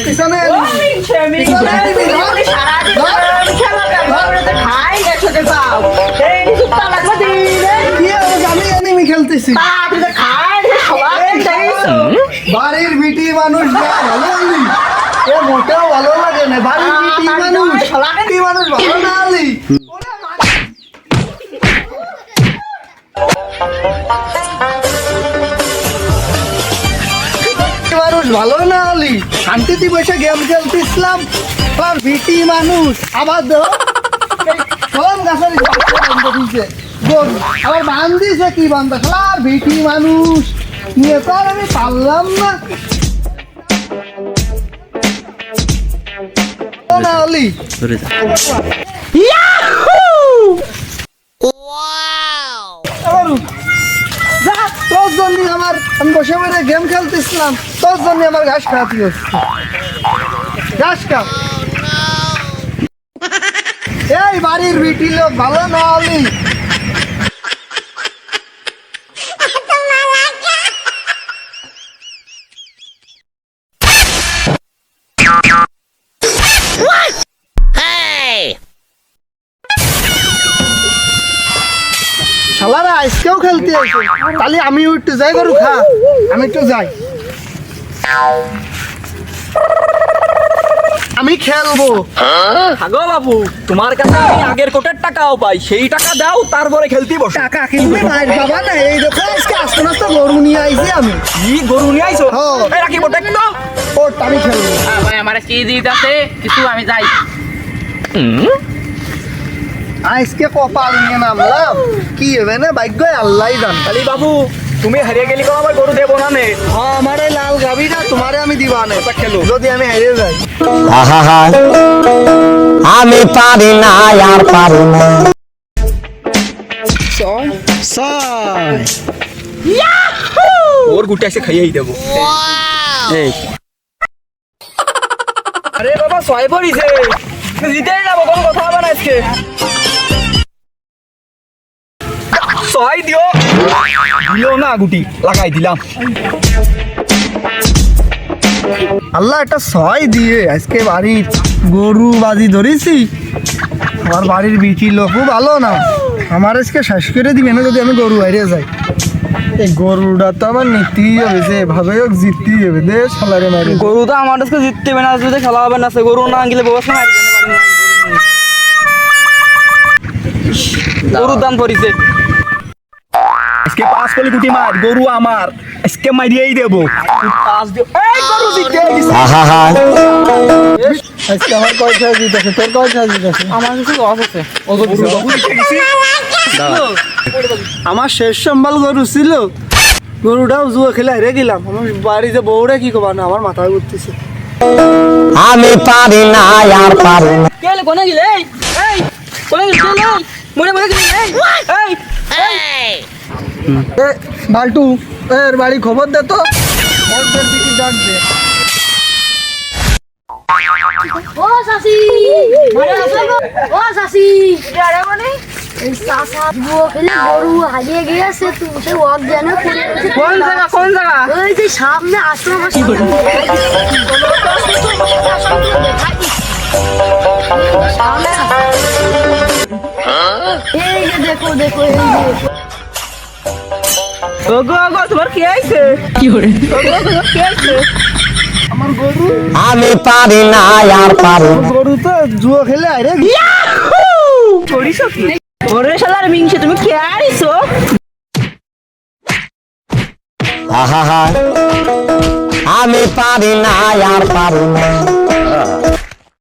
পিছনে আমি এনিমি খেলতেছি বাড়ির বিটি মানুষ না ভালো আলি এ মোটেও ভালো লাগে না বাড়ির বিটি মানুষ ভালো না আলি মানুষ ভালো না আলি শান্তিতে বসে গেম খেলতেছিলাম আর বিটি মানুষ আবার দেহ কোন গাছের বন্ধ দিয়েছে আবার বান দিয়েছে কি বান্ধা আর বিটি মানুষ নিয়ে তো আর আমি পারলাম না না আলি তোর জন্য আমি বসে বসে গেম খেলতেছিলাম তোর জন্য আমার ঘাস খাওয়াতে হচ্ছে ঘাস খাও এই বাড়ির বিটি লোক ভালো না আলি শালারা আজকেও খেলতে আসে তাহলে আমি একটু যাই করু খা আমি একটু যাই আমি খেলবো আগো বাবু তোমার কাছে আমি আগের কোটের টাকাও পাই সেই টাকা দাও তারপরে খেলতে বসো টাকা কিনবে মায়ের বাবা না এই দেখো আজকে আস্তে আস্তে গরু নিয়ে আইছি আমি কি গরু নিয়ে আইছো হ্যাঁ। এই রাখি বটে তো ওর আমি খেলবো ভাই আমার কি দিতে আছে কিছু আমি যাই আজকে কপাল নিয়ে নামলাম কি হবে না ভাগ্য আল্লাহ জান খালি বাবু তুমি হারিয়ে গেলি কোন আমার গরু দেবো না নে হ্যাঁ আমার এই লাল গাবিটা তোমারে আমি দিবা না খেলো যদি আমি হেরে যাই আমি পারি না আর পারি না ওর গুটি এসে খাইয়েই দেবো এই আরে বাবা ছয় পড়িছে জিতেই যাবো কোনো কথা হবে না আজকে ছয় দিও দিও না গুটি লাগাই দিলাম আল্লাহ একটা ছয় দিয়ে আজকে বাড়ির গরু বাজি ধরেছি আমার বাড়ির বিটি লোকও ভালো না আমার আজকে শেষ করে দিবে না যদি আমি গরু বাইরে যাই এই গরুটা তো আমার নিতেই হবে যে ভাবে হোক জিততেই হবে দে সালারে মারে গরু তো আমার কাছে জিততে হবে না যদি খেলা হবে না সে গরু না গেলে ব্যবস্থা মারি গরুর দাম পড়িছে আজকে 5 কোটি গুটি মার গরু আমার আজকে মারিয়েই দেবো 5 দিও এই গরু জিতে গেছে আজকে আমার কয় ছয় জিতেছে তোর কয় ছয় জিতেছে আমার কাছে লস আছে ও তো গরু জিতে গেছে আমার শেষ সম্বল গরু ছিল গরুটাও জুয়া খেলে হেরে গেলাম আমার বাড়িতে বউরা কি করবা না আমার মাথায় ঘুরতেছে আমি পারি না আর পারি না কেলে কোনে গেলে এই কোনে গেলে মনে মনে গেলে এই এ বাল্টু এর বাড়ি খবর দে তো ওদের দিকে ডাক দে ও সাসি ও সাসি আরে মানে এই সাসা বুয়া খেলে গরু হারিয়ে গিয়েছে তুমি সে ওয়াক জানা কোন জায়গা ওই যে সামনে আশ্রম আছে এই যে দেখো দেখো এই যে ওগো ওগো তোমার কি হইছে কি করে ওগো ওগো কি হইছে আমার গরু আমি পারি না আর পারি না গরু তো জুয়া খেলে হেরে করিছো কি ওরে শালার মিংসে তুমি কি আইছো আমি পারি না আর পারি না